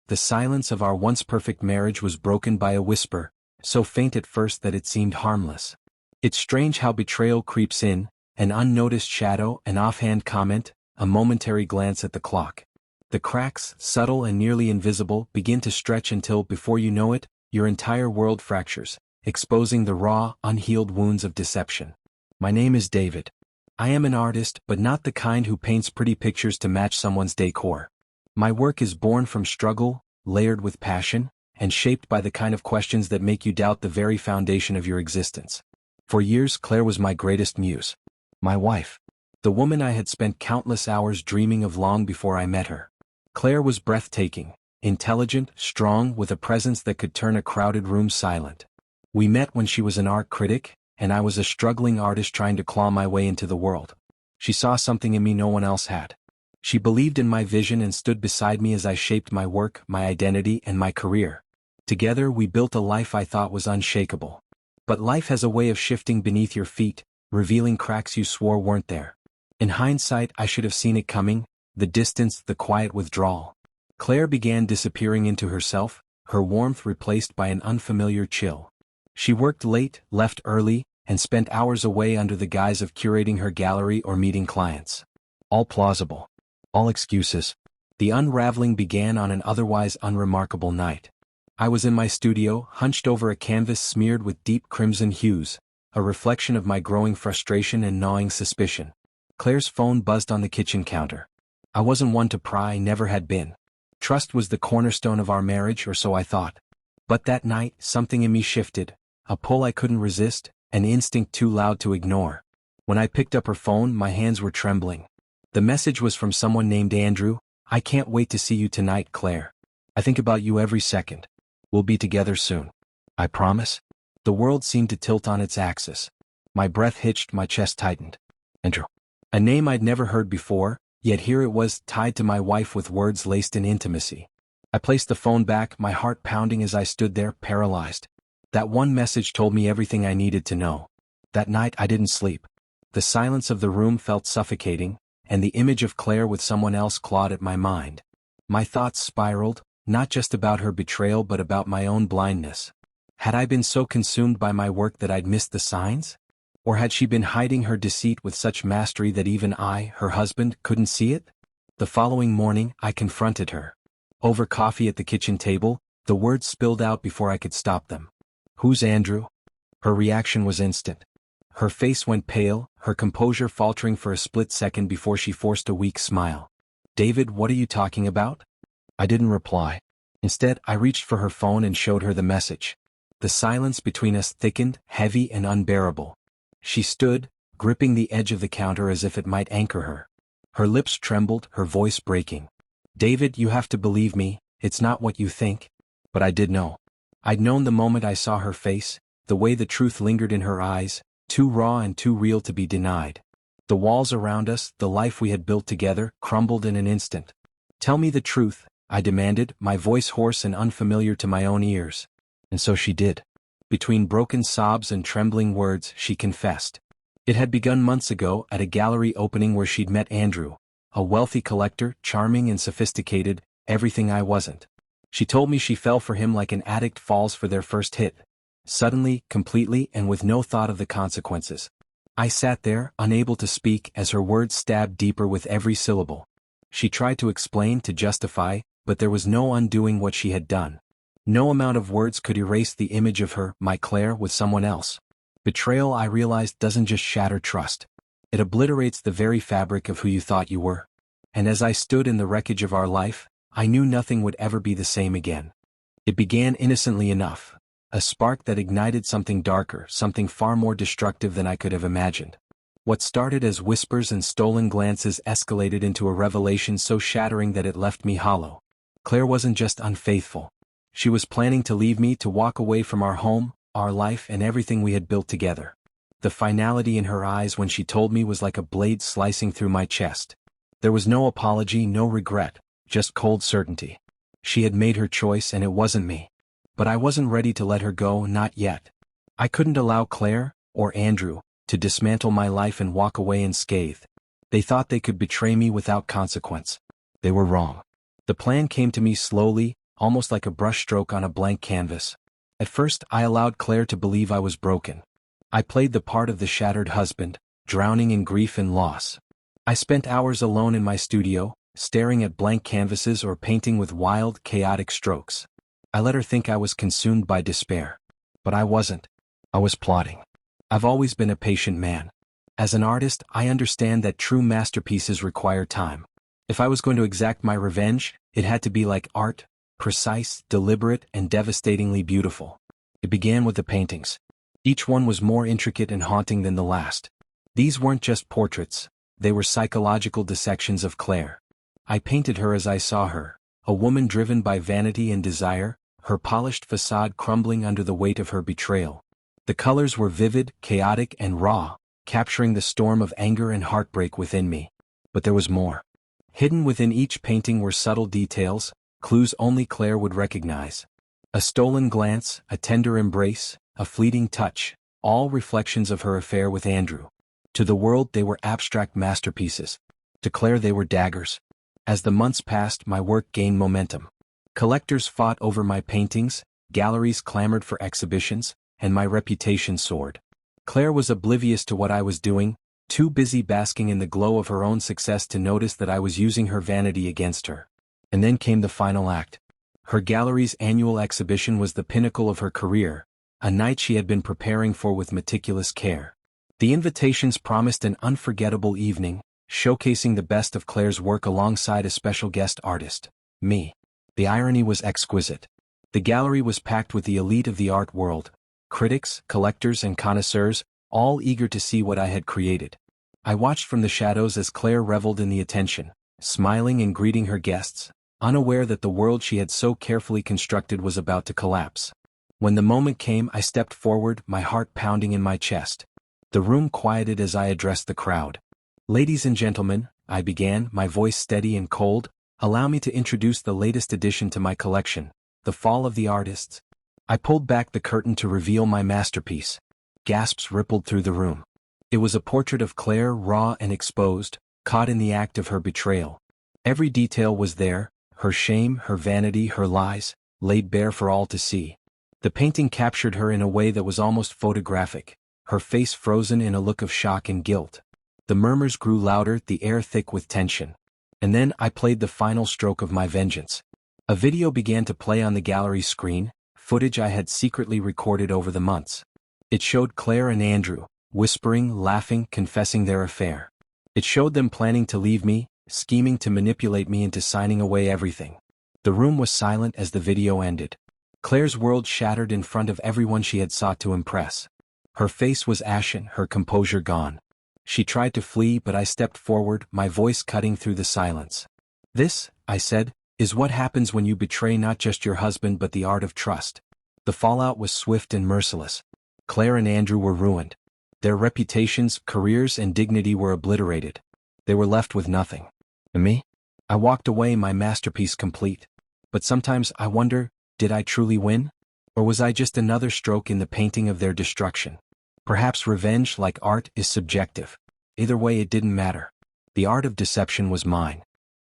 the silence of our once perfect marriage was broken by a whisper, so faint at first that it seemed harmless. It's strange how betrayal creeps in, an unnoticed shadow, an offhand comment, a momentary glance at the clock. The cracks, subtle and nearly invisible, begin to stretch until, before you know it, your entire world fractures, exposing the raw, unhealed wounds of deception. My name is David. I am an artist, but not the kind who paints pretty pictures to match someone's decor. My work is born from struggle, layered with passion, and shaped by the kind of questions that make you doubt the very foundation of your existence. For years, Claire was my greatest muse. My wife. The woman I had spent countless hours dreaming of long before I met her. Claire was breathtaking, intelligent, strong, with a presence that could turn a crowded room silent. We met when she was an art critic, and I was a struggling artist trying to claw my way into the world. She saw something in me no one else had. She believed in my vision and stood beside me as I shaped my work, my identity, and my career. Together we built a life I thought was unshakable. But life has a way of shifting beneath your feet, revealing cracks you swore weren't there. In hindsight, I should have seen it coming, the distance, the quiet withdrawal. Claire began disappearing into herself, her warmth replaced by an unfamiliar chill. She worked late, left early, and spent hours away under the guise of curating her gallery or meeting clients. All plausible. All excuses. The unraveling began on an otherwise unremarkable night. I was in my studio, hunched over a canvas smeared with deep crimson hues, a reflection of my growing frustration and gnawing suspicion. Claire's phone buzzed on the kitchen counter. I wasn't one to pry, never had been. Trust was the cornerstone of our marriage, or so I thought. But that night, something in me shifted, a pull I couldn't resist, an instinct too loud to ignore. When I picked up her phone, my hands were trembling. The message was from someone named Andrew. I can't wait to see you tonight, Claire. I think about you every second. We'll be together soon. I promise. The world seemed to tilt on its axis. My breath hitched, my chest tightened. Andrew. A name I'd never heard before, yet here it was, tied to my wife with words laced in intimacy. I placed the phone back, my heart pounding as I stood there, paralyzed. That one message told me everything I needed to know. That night I didn't sleep. The silence of the room felt suffocating, and the image of Claire with someone else clawed at my mind. My thoughts spiraled, not just about her betrayal but about my own blindness. Had I been so consumed by my work that I'd missed the signs? Or had she been hiding her deceit with such mastery that even I, her husband, couldn't see it? The following morning, I confronted her. Over coffee at the kitchen table, the words spilled out before I could stop them. Who's Andrew? Her reaction was instant. Her face went pale, her composure faltering for a split second before she forced a weak smile. David, what are you talking about? I didn't reply. Instead, I reached for her phone and showed her the message. The silence between us thickened, heavy and unbearable. She stood, gripping the edge of the counter as if it might anchor her. Her lips trembled, her voice breaking. David, you have to believe me, it's not what you think. But I did know. I'd known the moment I saw her face, the way the truth lingered in her eyes, too raw and too real to be denied. The walls around us, the life we had built together, crumbled in an instant. Tell me the truth, I demanded, my voice hoarse and unfamiliar to my own ears. And so she did. Between broken sobs and trembling words, she confessed. It had begun months ago at a gallery opening where she'd met Andrew, a wealthy collector, charming and sophisticated, everything I wasn't. She told me she fell for him like an addict falls for their first hit. Suddenly, completely, and with no thought of the consequences. I sat there, unable to speak, as her words stabbed deeper with every syllable. She tried to explain, to justify, but there was no undoing what she had done. No amount of words could erase the image of her, my Claire, with someone else. Betrayal, I realized, doesn't just shatter trust. It obliterates the very fabric of who you thought you were. And as I stood in the wreckage of our life, I knew nothing would ever be the same again. It began innocently enough. A spark that ignited something darker, something far more destructive than I could have imagined. What started as whispers and stolen glances escalated into a revelation so shattering that it left me hollow. Claire wasn't just unfaithful. She was planning to leave me, to walk away from our home, our life, and everything we had built together. The finality in her eyes when she told me was like a blade slicing through my chest. There was no apology, no regret, just cold certainty. She had made her choice and it wasn't me. But I wasn't ready to let her go, not yet. I couldn't allow Claire, or Andrew, to dismantle my life and walk away unscathed. They thought they could betray me without consequence. They were wrong. The plan came to me slowly, almost like a brushstroke on a blank canvas. At first, I allowed Claire to believe I was broken. I played the part of the shattered husband, drowning in grief and loss. I spent hours alone in my studio, staring at blank canvases or painting with wild, chaotic strokes. I let her think I was consumed by despair. But I wasn't. I was plotting. I've always been a patient man. As an artist, I understand that true masterpieces require time. If I was going to exact my revenge, it had to be like art, precise, deliberate, and devastatingly beautiful. It began with the paintings. Each one was more intricate and haunting than the last. These weren't just portraits, they were psychological dissections of Claire. I painted her as I saw her, a woman driven by vanity and desire, her polished facade crumbling under the weight of her betrayal. The colors were vivid, chaotic, and raw, capturing the storm of anger and heartbreak within me. But there was more. Hidden within each painting were subtle details, clues only Claire would recognize. A stolen glance, a tender embrace, a fleeting touch, all reflections of her affair with Andrew. To the world they were abstract masterpieces. To Claire they were daggers. As the months passed, my work gained momentum. Collectors fought over my paintings, galleries clamored for exhibitions, and my reputation soared. Claire was oblivious to what I was doing, too busy basking in the glow of her own success to notice that I was using her vanity against her. And then came the final act. Her gallery's annual exhibition was the pinnacle of her career, a night she had been preparing for with meticulous care. The invitations promised an unforgettable evening, showcasing the best of Claire's work alongside a special guest artist, me. The irony was exquisite. The gallery was packed with the elite of the art world, critics, collectors, and connoisseurs, all eager to see what I had created. I watched from the shadows as Claire reveled in the attention, smiling and greeting her guests, unaware that the world she had so carefully constructed was about to collapse. When the moment came, I stepped forward, my heart pounding in my chest. The room quieted as I addressed the crowd. "Ladies and gentlemen," I began, my voice steady and cold, "allow me to introduce the latest addition to my collection, The Fall of the Artists." I pulled back the curtain to reveal my masterpiece. Gasps rippled through the room. It was a portrait of Claire, raw and exposed, caught in the act of her betrayal. Every detail was there, her shame, her vanity, her lies, laid bare for all to see. The painting captured her in a way that was almost photographic, her face frozen in a look of shock and guilt. The murmurs grew louder, the air thick with tension. And then I played the final stroke of my vengeance. A video began to play on the gallery screen, footage I had secretly recorded over the months. It showed Claire and Andrew, whispering, laughing, confessing their affair. It showed them planning to leave me, scheming to manipulate me into signing away everything. The room was silent as the video ended. Claire's world shattered in front of everyone she had sought to impress. Her face was ashen, her composure gone. She tried to flee, but I stepped forward, my voice cutting through the silence. "This," I said, "is what happens when you betray not just your husband but the art of trust." The fallout was swift and merciless. Claire and Andrew were ruined. Their reputations, careers, and dignity were obliterated. They were left with nothing. And me? I walked away, my masterpiece complete. But sometimes I wonder, did I truly win? Or was I just another stroke in the painting of their destruction? Perhaps revenge, like art, is subjective. Either way, it didn't matter. The art of deception was mine.